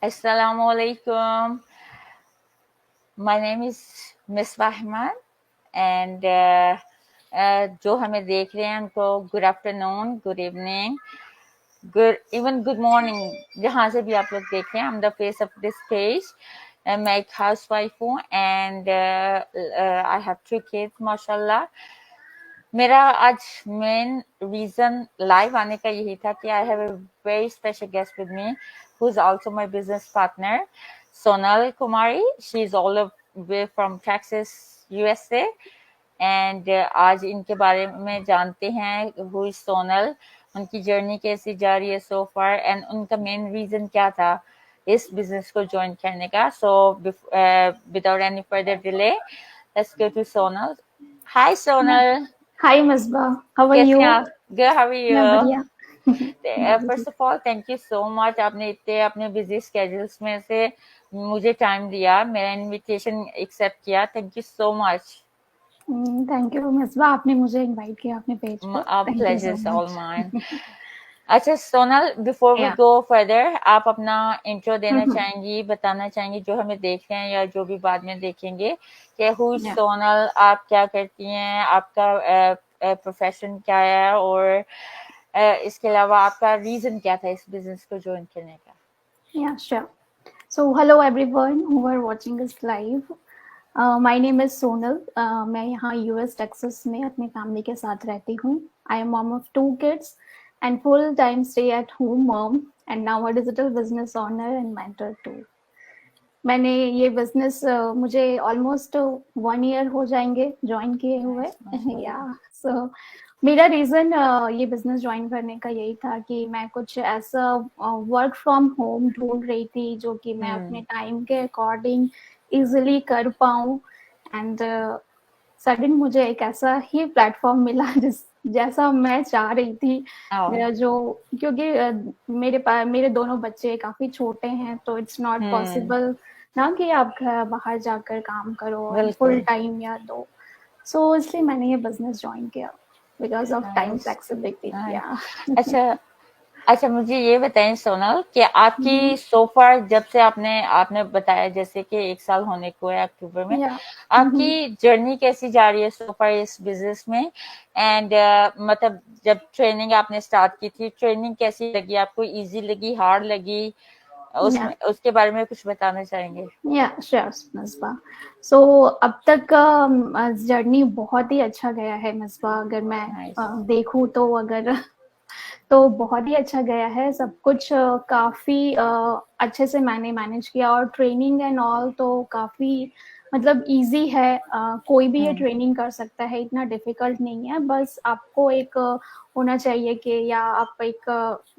Assalamu alaikum. My name is Miss Bahman and जो हमें देख रहे हैं उनको good afternoon, good evening, good morning, जहाँ से भी आप लोग देख रहे हैं. I'm the face of this page. मैं एक हाउस वाइफ हूँ and I have 3 kids, माशाल्लाह. मेरा आज मेन रीजन लाइव आने का यही था कि I have a very special guest with me who is also my business partner Sonal Kumari. She is all way from Texas USA and आज इनके बारे में जानते हैं हु इज सोनल, उनकी जर्नी कैसी जा रही है सो फार एंड उनका मेन रीजन क्या था इस बिजनेस को ज्वाइन करने का. So without any further delay let's go to Sonal. Hi Sonal. Hi, Misbah. How are कैसे you? हैं आप? Good, how are you? मैं बढ़िया. First of all thank you so much, आपने इतने अपने बिजी स्केड्यूल्स में से मुझे टाइम दिया, मेरा इनविटेशन एक्सेप्ट किया. Thank you so much. Thank you Misba, आपने मुझे इनवाइट किया अपने पेज पे. Thank you pleasure so is all much. Mine. अच्छा Sonal, before we go further, आप अपना इंट्रो देना चाहेंगी, बताना चाहेंगी जो हमें देख रहे हैं या जो भी बाद में देखेंगे कि हु इज सोनल, आप क्या करती हैं, आपका प्रोफेशन क्या है और इसके अलावा आपका रीजन क्या था इस बिजनेस को ज्वाइन करने का. Yeah, sure. So, hello everyone who are watching us live. My name is Sonal. मैं यहाँ US टेक्सास में अपनी फैमिली के साथ रहती हूँ. I am mom of 2 kids and full-time stay-at-home mom and now a digital business owner and mentor too. मैंने ये बिजनेस मुझे ऑलमोस्ट 1 ईयर हो जाएंगे ज्वाइन किए हुए. या सो मेरा रीजन ये बिजनेस ज्वाइन करने का यही था कि मैं कुछ ऐसा वर्क फ्रॉम होम ढूंढ रही थी जो कि मैं अपने टाइम के अकॉर्डिंग इजीली कर पाऊँ. एंड सडन मुझे एक ऐसा ही प्लेटफॉर्म मिला जैसा मैं चाह रही थी. मेरा जो क्योंकि मेरे दोनों बच्चे काफी छोटे हैं तो इट्स नॉट पॉसिबल ना कि आप बाहर जाकर काम करो फुल टाइम या दो. सो इसलिए मैंने ये बिजनेस ज्वाइन किया बिकॉज ऑफ टाइम फ्लेक्सिबिलिटी. अच्छा मुझे ये बताएं सोनल कि आपकी सो फार जब से आपने बताया जैसे कि 1 साल होने को है अक्टूबर में, आपकी जर्नी कैसी जा रही है सो फार इस बिजनेस में एंड मतलब जब ट्रेनिंग आपने स्टार्ट की थी, ट्रेनिंग कैसी लगी आपको, इजी लगी, हार्ड लगी, उसके बारे में कुछ बताना चाहेंगे. श्योर मिसबा. सो अब तक का जर्नी बहुत ही अच्छा गया है मिसबा. अगर मैं देखूं तो बहुत ही अच्छा गया है. सब कुछ काफी अच्छे से मैंने मैनेज किया और ट्रेनिंग एंड ऑल तो काफी मतलब इजी है. कोई भी ये ट्रेनिंग कर सकता है, इतना डिफिकल्ट नहीं है. बस आपको एक होना चाहिए कि या आप एक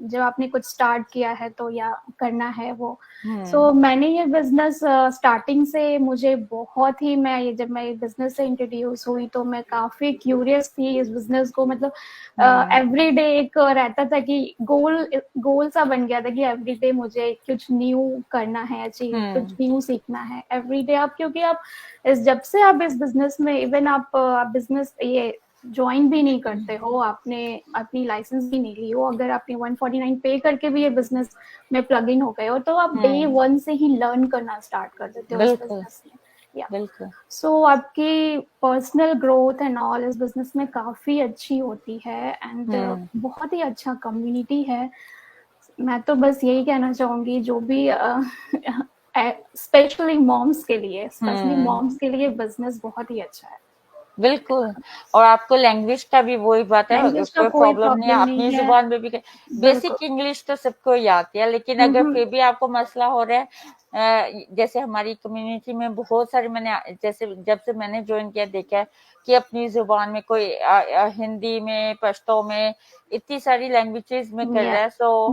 जब आपने कुछ स्टार्ट किया है तो या करना है वो. सो मैंने ये बिजनेस स्टार्टिंग से मुझे बहुत ही जब मैं बिजनेस से इंट्रोड्यूस हुई तो मैं काफी क्यूरियस थी इस बिजनेस को. मतलब एवरी डे एक रहता था कि गोल सा बन गया था कि एवरी डे मुझे कुछ न्यू करना है, अचीव कुछ न्यू सीखना है एवरी डे. आप क्योंकि आप जब से आप इस बिजनेस में इवन आप बिजनेस ये ज्वाइन भी नहीं करते हो, आपने अपनी लाइसेंस भी नहीं ली हो, अगर आपने 149 पे करके भी ये बिजनेस में प्लग इन हो गए हो तो आप डे 1 से ही लर्न करना स्टार्ट कर देते हो इस बिजनेस में. सो आपकी पर्सनल ग्रोथ एंड ऑल इस बिजनेस में काफी अच्छी होती है एंड बहुत ही अच्छा कम्युनिटी है. मैं तो बस यही कहना चाहूंगी जो भी स्पेशली मॉम्स के लिए बिजनेस बहुत ही अच्छा है. बिल्कुल. और आपको लैंग्वेज का भी वही बात है, कोई प्रॉब्लम नहीं है, अपनी जुबान में भी. बेसिक इंग्लिश तो सबको ही आती है, लेकिन अगर फिर भी आपको मसला हो रहा है, जैसे हमारी कम्युनिटी में बहुत सारे जैसे जब से मैंने ज्वाइन किया देखा है कि अपनी जुबान में कोई हिंदी में, पश्तो में, इतनी सारी लैंग्वेजेस में कर रहा है. सो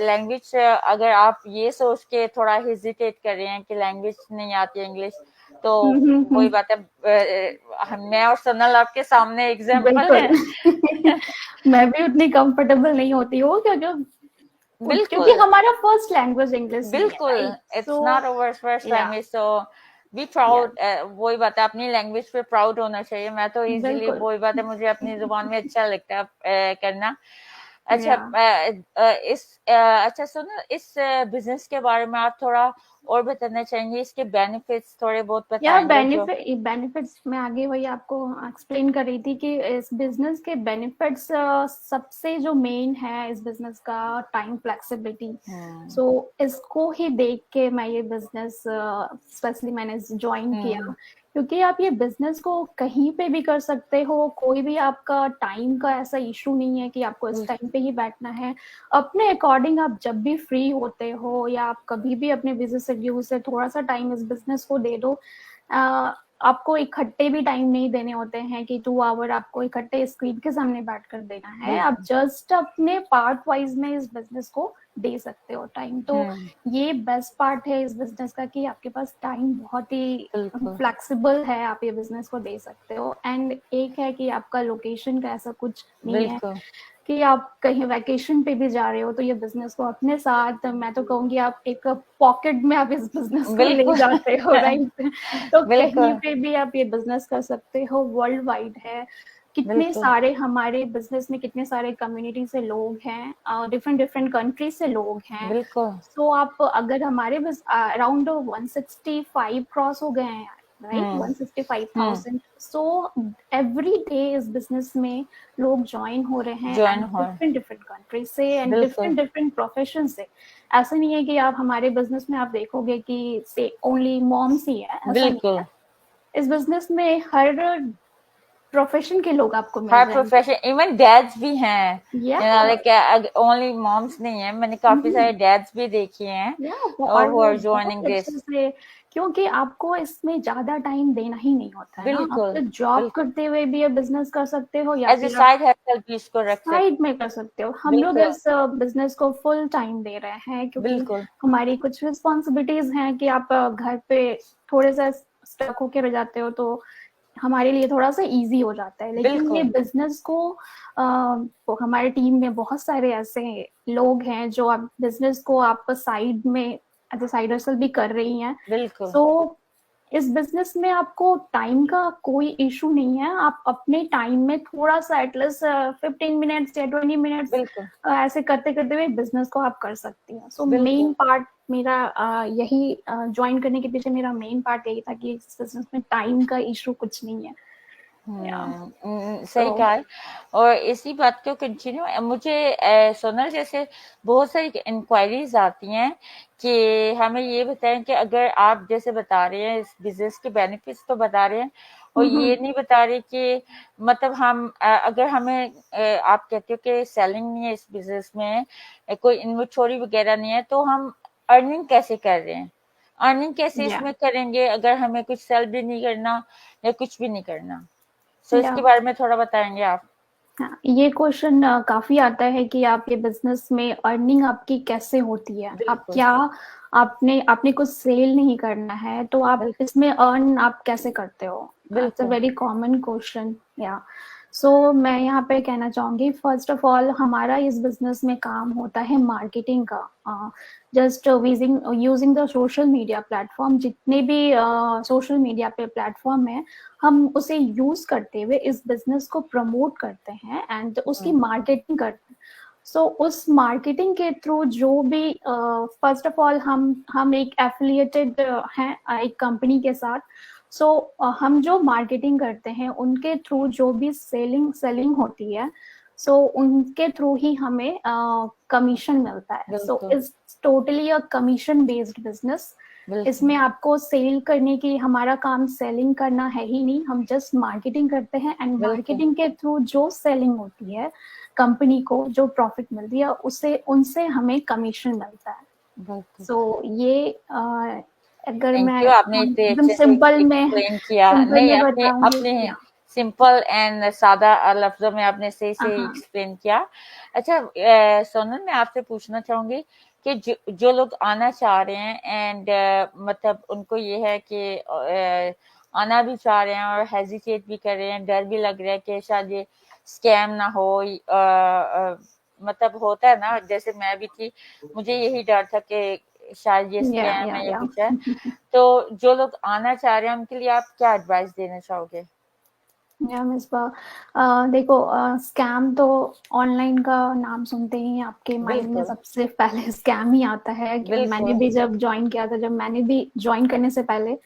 लैंग्वेज अगर आप ये सोच के थोड़ा हेजिटेट कर रहे हैं कि लैंग्वेज नहीं आती है इंग्लिश, तो कोई बात है, मैं और सोनल आपके सामने एग्जाम्पल है. मैं भी उतनी कंफर्टेबल नहीं होती हूँ क्योंकि हमारा फर्स्ट लैंग्वेज इंग्लिश. बिल्कुल, it's not our first language. So be proud. वही बात है, अपनी लैंग्वेज पे प्राउड होना चाहिए. मैं तो इजीली वही बात है, मुझे अपनी जुबान में अच्छा लगता है करना. अच्छा या अच्छा सुनो, इस बिजनेस के बारे में आप थोड़ा और बताना चाहेंगे, इसके बेनिफिट्स थोड़े बहुत या बताएंगे जो। बेनिफिट्स में आगे वही आपको एक्सप्लेन कर रही थी कि इस बिजनेस के बेनिफिट्स सबसे जो मेन है इस बिजनेस का टाइम फ्लेक्सिबिलिटी। हम्म। सो इसको ही देख के मैं ये बिजनेस स्पेशली मैंने ज्वाइन किया, क्योंकि आप ये बिजनेस को कहीं पे भी कर सकते हो, कोई भी आपका टाइम का ऐसा इशू नहीं है कि आपको इस टाइम पे ही बैठना है। अपने अकॉर्डिंग आप जब भी फ्री होते हो या आप कभी भी अपने बिजनेस शेड्यूल से थोड़ा सा टाइम इस बिजनेस को दे दो। आपको इकट्ठे भी टाइम नहीं देने होते हैं कि 2 आवर आपको इकट्ठे स्क्रीन के सामने बैठकर देना है, आप बिल्कुल। जस्ट अपने पार्ट वाइज में इस बिजनेस को दे सकते हो टाइम। तो ये बेस्ट पार्ट है इस बिजनेस का कि आपके पास टाइम बहुत ही बिल्कुल। फ्लेक्सिबल है, आप ये बिजनेस को दे सकते हो। एंड एक है कि आपका लोकेशन का ऐसा कुछ नहीं है बिल्कुल। कि आप कहीं वैकेशन पे भी जा रहे हो तो ये बिजनेस को अपने साथ, मैं तो कहूंगी आप एक पॉकेट में आप इस बिजनेस को ले बिल्कुल। जाते हो, राइट? तो कहीं बिल्कुल। पे भी आप ये बिजनेस कर सकते हो, वर्ल्ड वाइड है। कितने बिल्कुल। सारे हमारे बिजनेस में कितने सारे कम्युनिटी से लोग हैं, डिफरेंट डिफरेंट कंट्री से लोग हैं। बिल्कुल। सो आप अगर हमारे बस अराउंड 165 क्रॉस हो गए हैं, राइट, 165,000। सो एवरी डे इस बिजनेस में लोग ज्वाइन हो रहे हैं, जॉइन एंड हो। डिफरेंट डिफरेंट कंट्री से एंड बिल्कुल। डिफरेंट डिफरेंट प्रोफेशन से। ऐसा नहीं है कि आप हमारे बिजनेस में आप देखोगे कि से ओनली मॉम्स ही है, ऐसा नहीं बिल्कुल। है। इस बिजनेस में हर प्रोफेशन के लोग आपको मिल हर जाएंगे। प्रोफेशन, इवन डैड्स भी हैं, या लाइक ओनली मॉम्स नहीं है, मैंने काफी सारे डैड्स भी देखे हैं और हु वो आर बहुत जॉइनिंग अच्छे दिस। से, क्योंकि आपको इसमें ज्यादा टाइम देना ही नहीं होता है ना, आप बिल्कुल। तो जॉब बिल्कुल। करते हुए भी ये बिजनेस कर सकते हो या एज ए फिर आप साइड हसल भी इसको रख सकते। साइड में कर सकते हो। हम लोग बिल्कुल। इस बिजनेस को फुल टाइम दे रहे हैं, क्योंकि बिल्कुल। हमारी कुछ रिस्पॉन्सिबिलिटीज हैं कि आप घर पे थोड़े सा स्टक होके रह जाते हो, तो हमारे लिए थोड़ा सा इजी हो जाता है। लेकिन ये बिल्कुल। बिजनेस को तो हमारे टीम में बहुत सारे ऐसे लोग हैं जो आप बिजनेस को आप साइड में एज ए साइड हसल भी कर रही हैं। बिल्कुल। सो इस बिजनेस में आपको टाइम का कोई इशू नहीं है, आप अपने टाइम में थोड़ा सा एटलीस्ट 15 मिनट्स या 20 मिनट्स बिल्कुल। ऐसे करते करते हुए बिजनेस को आप कर सकती हैं। सो बिल्कुल। मेन पार्ट मेरा यही ज्वाइन करने के पीछे मेरा मेन पार्ट यही था कि इस बिजनेस में टाइम का इशू कुछ नहीं है। सही तो कहा है। और इसी बात को कंटिन्यू मुझे सोनल, जैसे बहुत सारी इंक्वायरीज आती हैं कि हमें ये बताएं कि अगर आप जैसे बता रहे हैं इस बिजनेस के बेनिफिट्स तो बता रहे हैं, और ये नहीं बता रहे कि मतलब हम अगर हमें आप कहते हो कि सेलिंग नहीं है इस बिजनेस में, कोई इन्वेंटरी वगैरह नहीं है, तो हम अर्निंग कैसे कर रहे हैं, अर्निंग कैसे या इसमें करेंगे अगर हमें कुछ सेल भी नहीं करना या कुछ भी नहीं करना? सो या इसके बारे में थोड़ा बताएंगे आप? हाँ, ये क्वेश्चन काफी आता है कि आप ये बिजनेस में अर्निंग आपकी कैसे होती है, आप बिल्कुल। क्या, आपने आपने कुछ सेल नहीं करना है तो आप बिल्कुल। इसमें अर्न आप कैसे करते हो? इट्स अ बिल्कुल। Very common question. या सो मैं यहाँ पे कहना चाहूंगी, फर्स्ट ऑफ ऑल हमारा इस बिजनेस में काम होता है मार्केटिंग का। Just using the social media platform, जितने भी सोशल मीडिया पे प्लेटफॉर्म है, हम उसे यूज करते हुए इस बिजनेस को प्रमोट करते हैं एंड उसकी मार्केटिंग करते हैं। सो उस मार्केटिंग के थ्रू जो भी फर्स्ट ऑफ ऑल हम एक एफिलिएटेड हैं एक कंपनी के साथ। सो हम जो मार्केटिंग करते हैं उनके थ्रू जो भी सेलिंग सेलिंग होती है, सो उनके थ्रू ही हमें कमीशन मिलता है। सो बिल्कुल। It's totally a commission based business. बिल्कुल। इसमें आपको सेल करने की, हमारा काम सेलिंग करना है ही नहीं, हम जस्ट मार्केटिंग करते हैं एंड बिल्कुल। मार्केटिंग के थ्रू जो सेलिंग होती है, कंपनी को जो प्रॉफिट मिलती है उसे उनसे हमें कमीशन मिलता है। बिल्कुल। सो ये अगर थैंक मैं यू, आपने इतने एकदम अच्छे से सिंपल में एक्सप्लेन किया। नहीं, आपने बताऊंगी। अपने या सिंपल एंड सादा लफ्जों में आपने सही से हाँ एक्सप्लेन किया। अच्छा सोनल, मैं आपसे पूछना चाहूंगी कि जो लोग आना चाह रहे हैं एंड मतलब उनको ये है कि आना भी चाह रहे हैं और हेजिटेट भी कर रहे हैं, डर भी लग रहा है कि शायद ये स्कैम ना हो, मतलब होता है ना, जैसे मैं भी थी, मुझे यही डर था कि शायद ये स्कैम है या या कुछ है। तो जो लोग आना चाह रहे हैं उनके लिए आप क्या एडवाइस देना चाहोगे? या मिसबा देखो स्कैम तो ऑनलाइन का नाम सुनते ही आपके माइंड में बिल्कुल, सबसे पहले स्कैम ही आता है। मैंने बिल्कुल। भी जब ज्वाइन किया था, जब मैंने भी ज्वाइन करने से पहले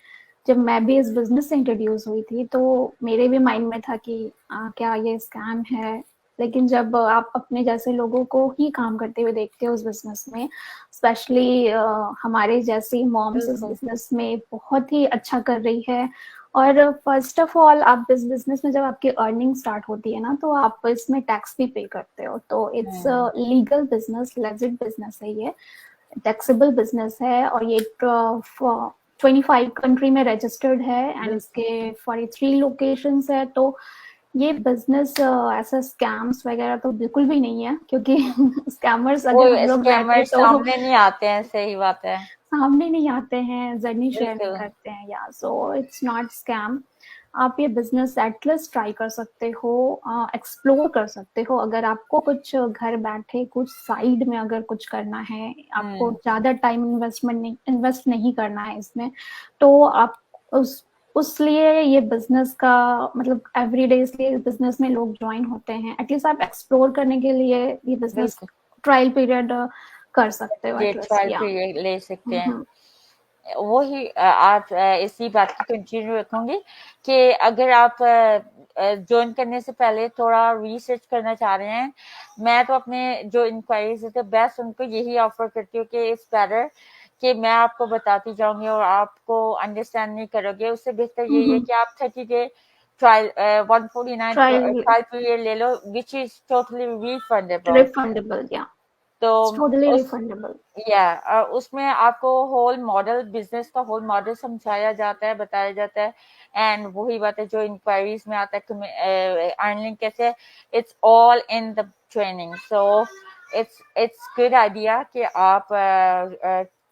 जब मैं भी इस बिजनेस से इंट्रोड्यूस हुई थी तो मेरे भी माइंड में था कि क्या ये स्कैम है। लेकिन जब आप अपने जैसे लोगों को ही काम करते हुए देखते हो उस बिजनेस में, स्पेशली हमारे जैसी मॉम्स इस बिल्कुल। बिजनेस में बहुत ही अच्छा कर रही है। और फर्स्ट ऑफ ऑल आप इस बिजनेस में जब आपकी अर्निंग स्टार्ट होती है ना, तो आप इसमें टैक्स भी पे करते हो। तो it's hmm, legal business, legit business है ये, टैक्सेबल बिजनेस है। और ये 25 कंट्री में रजिस्टर्ड है एंड बिल्कुल। इसके 43 लोकेशंस है। तो ये बिजनेस ऐसा स्कैम्स वगैरह तो बिल्कुल भी नहीं है, क्योंकि स्कैमर्स वो अगर हम लोग रहते स्कैमर तो सामने नहीं आते हैं, सही बात है। सामने नहीं आते हैं, जर्नी शेयर नहीं बिल्कुल। करते हैं। या सो इट्स नॉट स्कैम। आप ये बिजनेस एटलीस्ट ट्राई कर सकते हो, एक्सप्लोर कर सकते हो। अगर आपको कुछ घर बैठे कुछ साइड में अगर कुछ करना है, आपको हुँ, ज्यादा टाइम इन्वेस्ट नहीं करना है इसमें, तो आप उस लिए ये बिजनेस का मतलब एवरीडे इसलिए बिजनेस में लोग ज्वाइन होते हैं। एटलीस्ट आप एक्सप्लोर करने के लिए ये बिजनेस बिल्कुल। ट्रायल पीरियड कर सकते हो ये एटलीस्ट। ट्रायल या पीरियड ले सकते हैं। हम्म वही आज इसी बात की कंटिन्यू रखूंगी कि अगर आप ज्वाइन करने से पहले थोड़ा रिसर्च करना चाह रहे हैं, मैं तो अपने जो इंक्वायरीज होते हैं बेस्ट उनको यही ऑफर करती हूँ कि इट्स बेटर कि मैं आपको बताती जाऊंगी और आपको अंडरस्टैंड नहीं करोगे। उससे बेहतर यही है कि आप 30 day trial 149 trial trial period ले लो which is totally refundable. Refundable. या तो इट्स टोटली उस रिफंडेबल। उसमें आपको होल मॉडल बिजनेस का होल मॉडल समझाया जाता है, बताया जाता है। एंड वही बात है जो इंक्वायरीज में आता है कि अर्निंग कैसे, it's all in the training. So it's good idea कि आप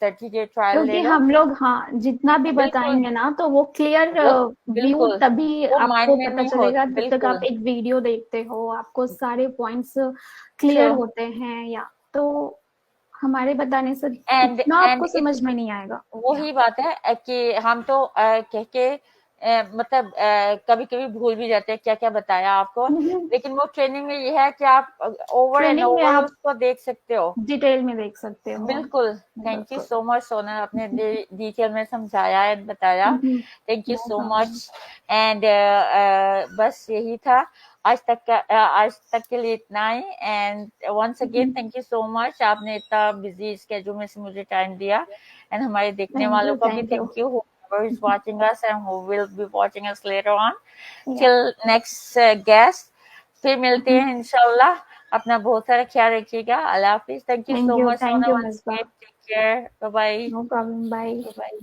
30 डे ट्रायल ले क्योंकि लो। हम लोग हाँ जितना भी बिल्कुल। बताएंगे ना, तो वो क्लियर वो व्यू बिल्कुल तभी वो आपको माइंड में पता नहीं हो। चलेगा जब तक आप बिल्कुल एक वीडियो देखते हो, आपको सारे पॉइंट्स क्लियर ट्रू। होते हैं। या तो हमारे बताने से एंड उतना एंड आपको समझ में नहीं आएगा। या वही बात है कि हम तो कह के मतलब कभी कभी भूल भी जाते हैं क्या क्या बताया आपको। लेकिन वो ट्रेनिंग में ये है कि आप ओवर एंड ट्रेनिंग में ओवर आप उसको देख सकते हो। डिटेल में देख सकते हो। बिल्कुल। थैंक यू बिल्कुल। सो मच सोनल, आपने डिटेल में समझाया एंड बताया। Thank you no so problem. Much. And बस यही था आज तक के लिए इतना ही। And once again thank you so much, आपने इतना बिजी स्केड्यूल में से मुझे टाइम दिया। एंड हमारे देखने थैंक वालों यू, को भी thank you. Thank you, whoever is watching us and who will be watching us later on। या till next guest, फिर मिलते हैं इंशाल्लाह। अपना बहुत सारा ख्याल रखिएगा। अल्लाह हाफिज। Thank you so much thank सोना you once Misba. Again. Take care. Bye bye. No problem, bye. Bye.